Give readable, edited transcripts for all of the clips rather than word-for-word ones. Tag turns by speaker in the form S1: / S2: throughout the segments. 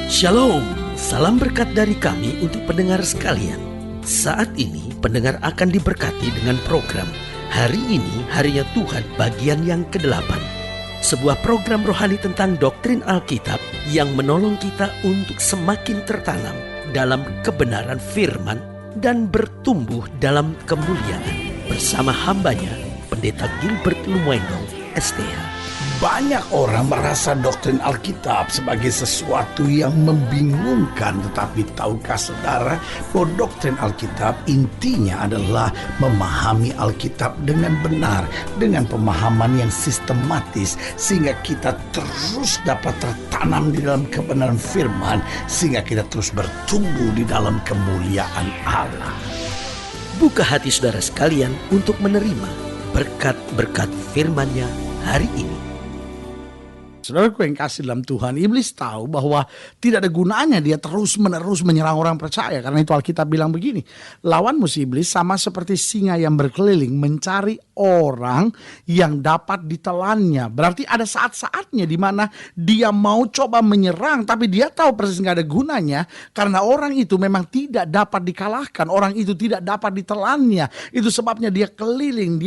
S1: Shalom, salam berkat dari kami untuk pendengar sekalian. Saat ini pendengar akan diberkati dengan program Hari Ini Harinya Tuhan bagian yang ke-8. Sebuah program rohani tentang doktrin Alkitab yang menolong kita untuk semakin tertanam dalam kebenaran firman dan bertumbuh dalam kemuliaan. Bersama hambanya, Pendeta Gilbert Lumwendo, STH.
S2: Banyak orang merasa doktrin Alkitab sebagai sesuatu yang membingungkan. Tetapi tahukah saudara bahwa doktrin Alkitab intinya adalah memahami Alkitab dengan benar, dengan pemahaman yang sistematis, sehingga kita terus dapat tertanam di dalam kebenaran firman, sehingga kita terus bertumbuh di dalam kemuliaan Allah.
S1: Buka hati saudara sekalian untuk menerima berkat-berkat firman-Nya hari ini.
S2: Saudaraku yang kasih dalam Tuhan, iblis tahu bahwa tidak ada gunanya dia terus-menerus menyerang orang percaya. Karena itu Alkitab bilang begini, lawanmu si iblis sama seperti singa yang berkeliling mencari orang yang dapat ditelannya. Berarti ada saat-saatnya di mana dia mau coba menyerang, tapi dia tahu persis gak ada gunanya. Karena orang itu memang tidak dapat dikalahkan, orang itu tidak dapat ditelannya. Itu sebabnya dia keliling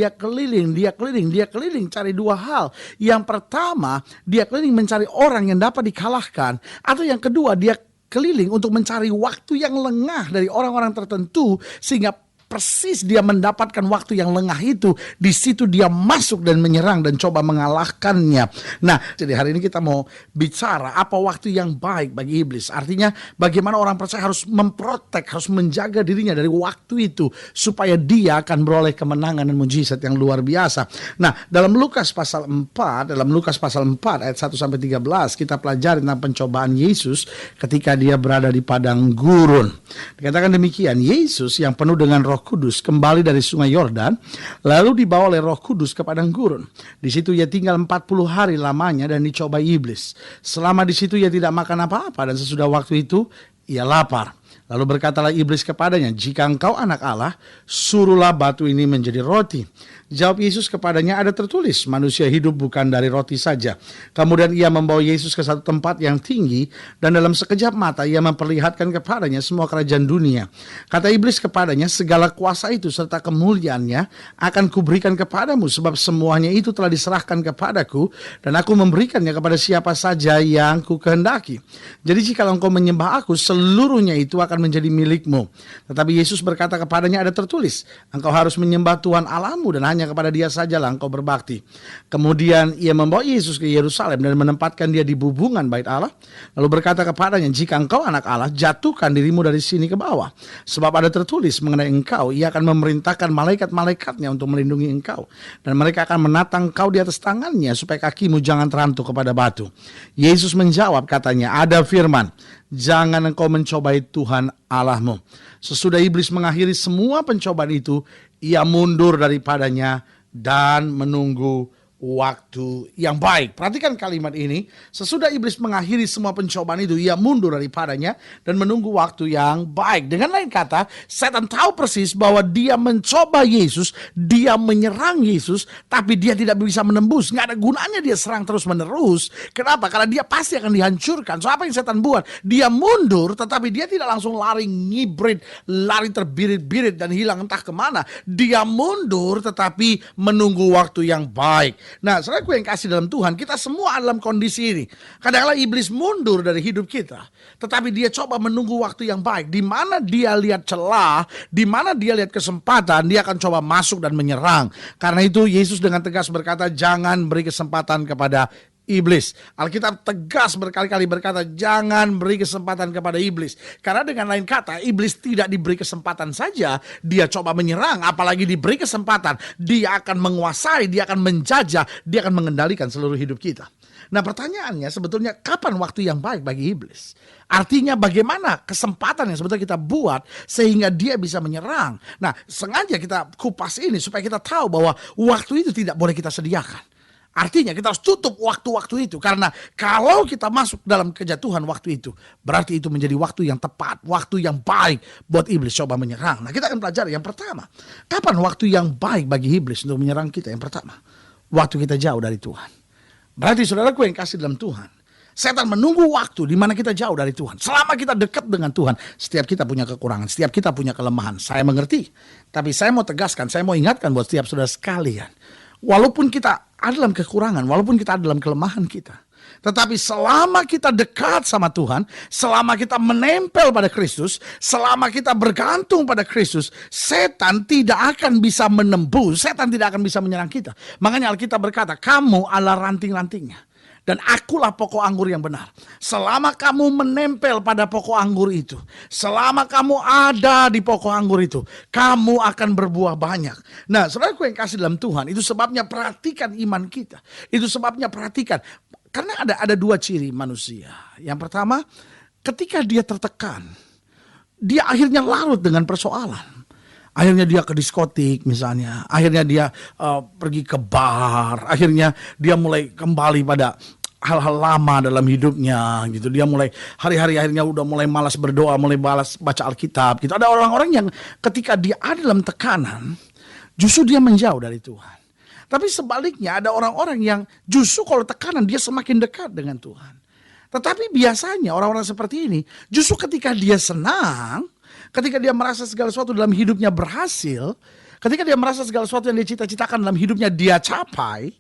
S2: cari dua hal. Yang pertama, dia keliling mencari orang yang dapat dikalahkan. Atau yang kedua, dia keliling untuk mencari waktu yang lengah dari orang-orang tertentu, sehingga persis dia mendapatkan waktu yang lengah itu. Di situ dia masuk dan menyerang dan coba mengalahkannya. Nah, jadi hari ini kita mau bicara apa waktu yang baik bagi iblis. Artinya bagaimana orang percaya harus memprotek, harus menjaga dirinya dari waktu itu, supaya dia akan beroleh kemenangan dan mujizat yang luar biasa. Nah, dalam Lukas pasal 4 ayat 1-13 kita pelajari tentang pencobaan Yesus ketika dia berada di padang gurun. Dikatakan demikian, Yesus yang penuh dengan Roh Kudus kembali dari sungai Yordan, lalu dibawa oleh Roh Kudus ke padang gurun. Di situ ia tinggal 40 hari lamanya dan dicobai iblis. Selama di situ ia tidak makan apa-apa, dan sesudah waktu itu ia lapar. Lalu berkatalah iblis kepadanya, jika engkau anak Allah, suruhlah batu ini menjadi roti. Jawab Yesus kepadanya, ada tertulis, manusia hidup bukan dari roti saja. Kemudian ia membawa Yesus ke satu tempat yang tinggi, dan dalam sekejap mata ia memperlihatkan kepadanya semua kerajaan dunia. Kata iblis kepadanya, segala kuasa itu serta kemuliaannya akan kuberikan kepadamu, sebab semuanya itu telah diserahkan kepadaku, dan aku memberikannya kepada siapa saja yang ku kehendaki. Jadi jika engkau menyembah aku, seluruhnya itu akan menjadi milikmu. Tetapi Yesus berkata kepadanya, ada tertulis, engkau harus menyembah Tuhan Allahmu, dan hanya kepada dia sajalah engkau berbakti. Kemudian ia membawa Yesus ke Yerusalem dan menempatkan dia di bubungan bait Allah. Lalu berkata kepadanya, jika engkau anak Allah, jatuhkan dirimu dari sini ke bawah. Sebab ada tertulis mengenai engkau, ia akan memerintahkan malaikat-malaikatnya untuk melindungi engkau. Dan mereka akan menatang engkau di atas tangannya, supaya kakimu jangan terhantuk kepada batu. Yesus menjawab katanya, ada firman, jangan engkau mencobai Tuhan Allahmu. Sesudah iblis mengakhiri semua pencobaan itu, ia mundur daripadanya dan menunggu waktu yang baik. Perhatikan kalimat ini. Sesudah iblis mengakhiri semua pencobaan itu, ia mundur daripadanya dan menunggu waktu yang baik. Dengan lain kata, setan tahu persis bahwa dia mencoba Yesus, dia menyerang Yesus, tapi dia tidak bisa menembus. Nggak ada gunanya dia serang terus menerus. Kenapa? Karena dia pasti akan dihancurkan. So apa yang setan buat? Dia mundur, tetapi dia tidak langsung lari ngibrit, lari terbirit-birit dan hilang entah kemana. Dia mundur tetapi menunggu waktu yang baik. Nah, saudaraku yang kasih dalam Tuhan, kita semua dalam kondisi ini. Kadang-kadang iblis mundur dari hidup kita, tetapi dia coba menunggu waktu yang baik. Di mana dia lihat celah, di mana dia lihat kesempatan, dia akan coba masuk dan menyerang. Karena itu Yesus dengan tegas berkata, jangan beri kesempatan kepada iblis. Alkitab tegas berkali-kali berkata, jangan beri kesempatan kepada iblis. Karena dengan lain kata, iblis tidak diberi kesempatan saja, dia coba menyerang. Apalagi diberi kesempatan, dia akan menguasai, dia akan menjajah, dia akan mengendalikan seluruh hidup kita. Nah, pertanyaannya sebetulnya kapan waktu yang baik bagi iblis? Artinya bagaimana kesempatan yang sebetulnya kita buat sehingga dia bisa menyerang. Nah, sengaja kita kupas ini supaya kita tahu bahwa waktu itu tidak boleh kita sediakan. Artinya kita harus tutup waktu-waktu itu. Karena kalau kita masuk dalam kejatuhan waktu itu, berarti itu menjadi waktu yang tepat, waktu yang baik buat iblis coba menyerang. Nah, kita akan pelajari yang pertama. Kapan waktu yang baik bagi iblis untuk menyerang kita? Yang pertama, waktu kita jauh dari Tuhan. Berarti saudaraku yang kasih dalam Tuhan, Setan menunggu waktu di mana kita jauh dari Tuhan. Selama kita dekat dengan Tuhan, setiap kita punya kekurangan, setiap kita punya kelemahan. Saya mengerti, tapi saya mau tegaskan, saya mau ingatkan buat setiap saudara sekalian. Walaupun kita ada dalam kekurangan, walaupun kita ada dalam kelemahan kita, tetapi selama kita dekat sama Tuhan, selama kita menempel pada Kristus, selama kita bergantung pada Kristus, setan tidak akan bisa menembus, setan tidak akan bisa menyerang kita. Makanya Alkitab berkata, kamu adalah ranting-rantingnya, dan akulah pokok anggur yang benar. Selama kamu menempel pada pokok anggur itu, selama kamu ada di pokok anggur itu, kamu akan berbuah banyak. Nah, saudaraku yang kasih dalam Tuhan, itu sebabnya perhatikan iman kita. Itu sebabnya perhatikan. Karena ada dua ciri manusia. Yang pertama, ketika dia tertekan, dia akhirnya larut dengan persoalan. Akhirnya dia ke diskotik misalnya, akhirnya dia pergi ke bar, akhirnya dia mulai kembali pada hal-hal lama dalam hidupnya gitu. Dia mulai hari-hari akhirnya udah mulai malas berdoa, mulai malas baca Alkitab gitu. Ada orang-orang yang ketika dia ada dalam tekanan, justru dia menjauh dari Tuhan. Tapi sebaliknya ada orang-orang yang justru kalau tekanan dia semakin dekat dengan Tuhan. Tetapi biasanya orang-orang seperti ini justru ketika dia senang, ketika dia merasa segala sesuatu dalam hidupnya berhasil, ketika dia merasa segala sesuatu yang dia cita-citakan dalam hidupnya dia capai,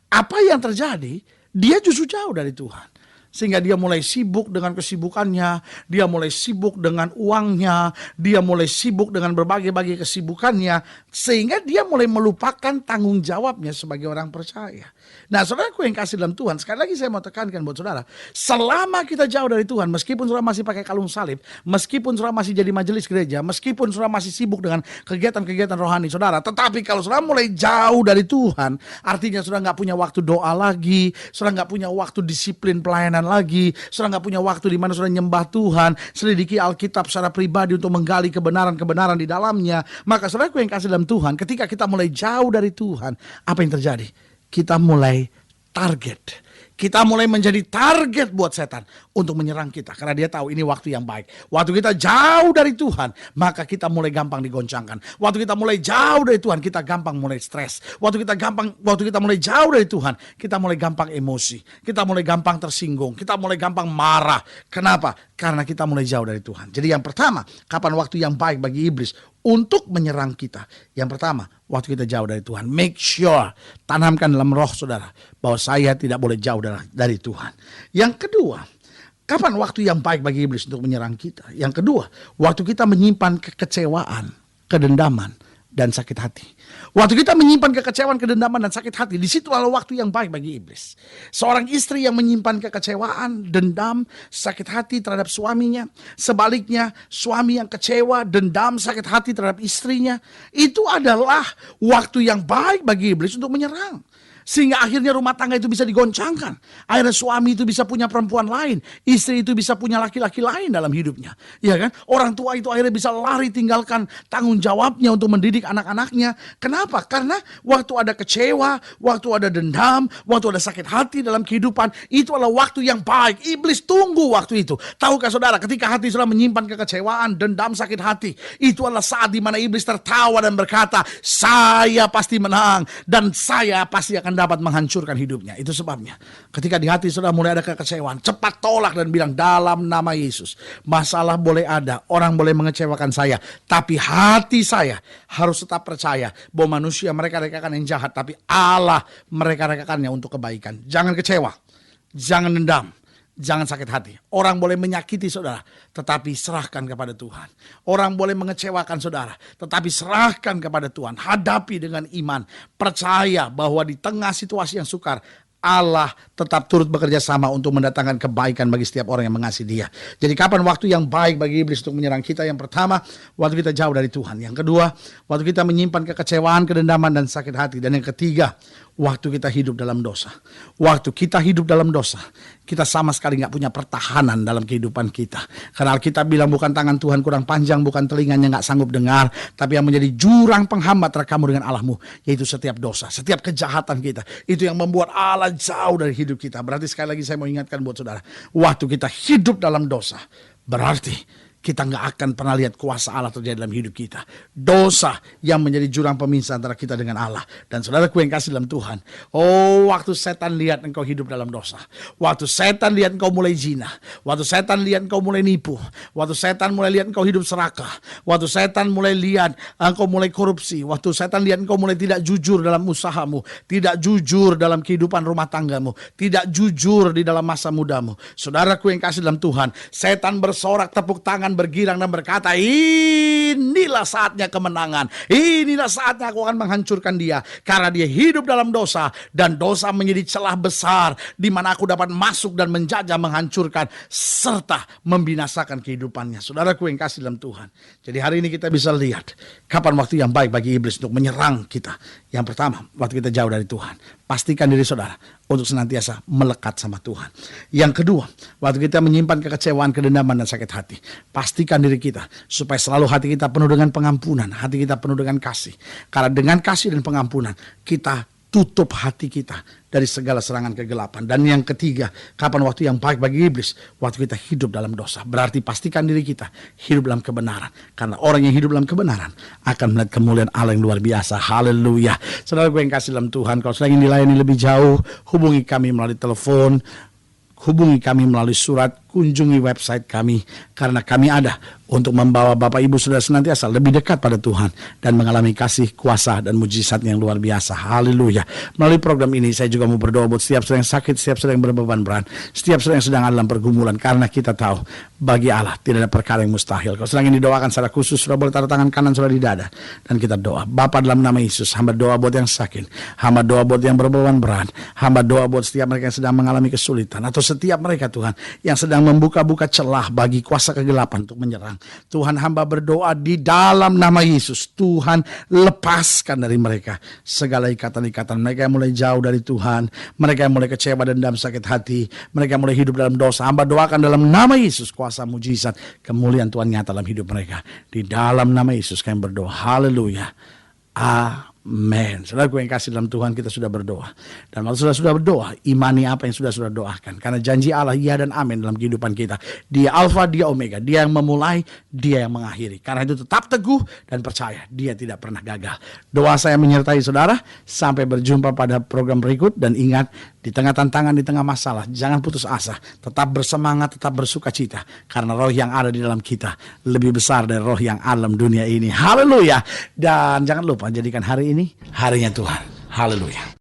S2: apa yang terjadi? Dia justru jauh dari Tuhan. Sehingga dia mulai sibuk dengan kesibukannya, dia mulai sibuk dengan uangnya, dia mulai sibuk dengan berbagai-bagai kesibukannya, sehingga dia mulai melupakan tanggung jawabnya sebagai orang percaya. Nah, saudaraku yang kasih dalam Tuhan, sekali lagi saya mau tekankan buat saudara, selama kita jauh dari Tuhan, meskipun saudara masih pakai kalung salib, meskipun saudara masih jadi majelis gereja, meskipun saudara masih sibuk dengan kegiatan-kegiatan rohani saudara, tetapi kalau saudara mulai jauh dari Tuhan, artinya saudara nggak punya waktu doa lagi, saudara nggak punya waktu disiplin pelayanan lagi, saudara nggak punya waktu di mana saudara nyembah Tuhan, selidiki Alkitab secara pribadi untuk menggali kebenaran-kebenaran di dalamnya, maka saudaraku yang kasih dalam Tuhan, ketika kita mulai jauh dari Tuhan, apa yang terjadi? Kita mulai target. Kita mulai menjadi target buat setan untuk menyerang kita. Karena dia tahu ini waktu yang baik. Waktu kita jauh dari Tuhan, maka kita mulai gampang digoncangkan. Waktu kita mulai jauh dari Tuhan, kita gampang mulai stres. Waktu kita mulai jauh dari Tuhan, kita mulai gampang emosi. Kita mulai gampang tersinggung. Kita mulai gampang marah. Kenapa? Karena kita mulai jauh dari Tuhan. Jadi yang pertama, kapan waktu yang baik bagi iblis untuk menyerang kita? Yang pertama, waktu kita jauh dari Tuhan. Make sure, tanamkan dalam roh saudara, bahwa saya tidak boleh jauh dari Tuhan. Yang kedua, kapan waktu yang baik bagi iblis untuk menyerang kita? Yang kedua, waktu kita menyimpan kekecewaan, kedendaman, dan sakit hati. Waktu kita menyimpan kekecewaan, kedendaman, dan sakit hati, di situ adalah waktu yang baik bagi iblis. Seorang istri yang menyimpan kekecewaan, dendam, sakit hati terhadap suaminya, sebaliknya suami yang kecewa, dendam, sakit hati terhadap istrinya, itu adalah waktu yang baik bagi iblis untuk menyerang. Sehingga akhirnya rumah tangga itu bisa digoncangkan. Akhirnya suami itu bisa punya perempuan lain. Istri itu bisa punya laki-laki lain dalam hidupnya. Ya kan? Orang tua itu akhirnya bisa lari tinggalkan tanggung jawabnya untuk mendidik anak-anaknya. Kenapa? Karena waktu ada kecewa, waktu ada dendam, waktu ada sakit hati dalam kehidupan, itu adalah waktu yang baik. Iblis tunggu waktu itu. Tahukah saudara, ketika hati saudara menyimpan kekecewaan, dendam, sakit hati, itu adalah saat di mana iblis tertawa dan berkata, saya pasti menang dan saya pasti akan dapat menghancurkan hidupnya. Itu sebabnya ketika di hati saudara mulai ada kekecewaan, cepat tolak dan bilang, dalam nama Yesus, masalah boleh ada, orang boleh mengecewakan saya, tapi hati saya harus tetap percaya bahwa manusia mereka rekakan yang jahat, tapi Allah mereka rekakannya untuk kebaikan. Jangan kecewa, jangan dendam, jangan sakit hati. Orang boleh menyakiti saudara, tetapi serahkan kepada Tuhan. Orang boleh mengecewakan saudara, tetapi serahkan kepada Tuhan. Hadapi dengan iman. Percaya bahwa di tengah situasi yang sukar, Allah tetap turut bekerja sama untuk mendatangkan kebaikan bagi setiap orang yang mengasihi Dia. Jadi kapan waktu yang baik bagi iblis untuk menyerang kita? Yang pertama, waktu kita jauh dari Tuhan. Yang kedua, waktu kita menyimpan kekecewaan, kedendaman, dan sakit hati. Dan yang ketiga, waktu kita hidup dalam dosa. Waktu kita hidup dalam dosa, kita sama sekali gak punya pertahanan dalam kehidupan kita. Karena Alkitab bilang, bukan tangan Tuhan kurang panjang, bukan telinganya gak sanggup dengar, tapi yang menjadi jurang penghambat antara kamu dengan Allahmu, yaitu setiap dosa, setiap kejahatan kita. Itu yang membuat Allah jauh dari hidup kita. Berarti sekali lagi saya mau ingatkan buat saudara, waktu kita hidup dalam dosa, berarti kita nggak akan pernah lihat kuasa Allah terjadi dalam hidup kita. Dosa yang menjadi jurang pemisah antara kita dengan Allah. Dan saudaraku yang kasih dalam Tuhan, waktu setan lihat engkau hidup dalam dosa, waktu setan lihat engkau mulai zina, waktu setan lihat engkau mulai nipu, waktu setan mulai lihat engkau hidup serakah, waktu setan mulai lihat engkau mulai korupsi, waktu setan lihat engkau mulai tidak jujur dalam usahamu, tidak jujur dalam kehidupan rumah tanggamu, tidak jujur di dalam masa mudamu. Saudaraku yang kasih dalam Tuhan, setan bersorak, tepuk tangan, bergirang dan berkata, inilah saatnya kemenangan, inilah saatnya aku akan menghancurkan dia, karena dia hidup dalam dosa, dan dosa menjadi celah besar di mana aku dapat masuk dan menjajah, menghancurkan serta membinasakan kehidupannya. Saudaraku yang kasih dalam Tuhan, jadi hari ini kita bisa lihat kapan waktu yang baik bagi iblis untuk menyerang kita. Yang pertama, waktu kita jauh dari Tuhan. Pastikan diri saudara untuk senantiasa melekat sama Tuhan. Yang kedua, waktu kita menyimpan kekecewaan, kedendaman, dan sakit hati, pastikan diri kita supaya selalu hati kita penuh dengan pengampunan, hati kita penuh dengan kasih. Karena dengan kasih dan pengampunan, kita tutup hati kita dari segala serangan kegelapan. Dan yang ketiga, kapan waktu yang baik bagi iblis? Waktu kita hidup dalam dosa. Berarti pastikan diri kita hidup dalam kebenaran. Karena orang yang hidup dalam kebenaran akan melihat kemuliaan Allah yang luar biasa. Haleluya. Saudara gue yang kasih dalam Tuhan, kalau sudah ingin dilayani lebih jauh, hubungi kami melalui telepon, hubungi kami melalui surat, kunjungi website kami. Karena kami ada untuk membawa Bapak Ibu Saudara senantiasa lebih dekat pada Tuhan dan mengalami kasih, kuasa, dan mujizat yang luar biasa. Haleluya. Melalui program ini saya juga mau berdoa buat setiap saudara yang sakit, setiap saudara yang berbeban berat, setiap saudara yang sedang dalam pergumulan, karena kita tahu bagi Allah tidak ada perkara yang mustahil. Kalau sedang ingin didoakan secara khusus, saudara boleh taruh tangan kanan saudara di dada dan kita doa. Bapa, dalam nama Yesus, hamba doa buat yang sakit, hamba doa buat yang berbeban berat, hamba doa buat setiap mereka yang sedang mengalami kesulitan, atau setiap mereka Tuhan yang sedang membuka-buka celah bagi kuasa kegelapan untuk menyerang. Tuhan, hamba berdoa di dalam nama Yesus, Tuhan lepaskan dari mereka segala ikatan-ikatan mereka yang mulai jauh dari Tuhan, mereka yang mulai kecewa, dendam, sakit hati, mereka yang mulai hidup dalam dosa. Hamba doakan dalam nama Yesus kuasa mujizat kemuliaan Tuhan nyata dalam hidup mereka. Di dalam nama Yesus kami berdoa. Haleluya. Amen. Saudara yang kasih dalam Tuhan, kita sudah berdoa. Dan waktu sudah berdoa, imani apa yang sudah doakan. Karena janji Allah ya dan amin dalam kehidupan kita. Dia Alfa, dia Omega. Dia yang memulai, dia yang mengakhiri. Karena itu tetap teguh dan percaya. Dia tidak pernah gagal. Doa saya menyertai saudara. Sampai berjumpa pada program berikut. Dan ingat, di tengah tantangan, di tengah masalah, jangan putus asa. Tetap bersemangat, tetap bersuka cita. Karena roh yang ada di dalam kita lebih besar dari roh yang alam dunia ini. Haleluya. Dan jangan lupa, jadikan hari ini harinya Tuhan. Haleluya.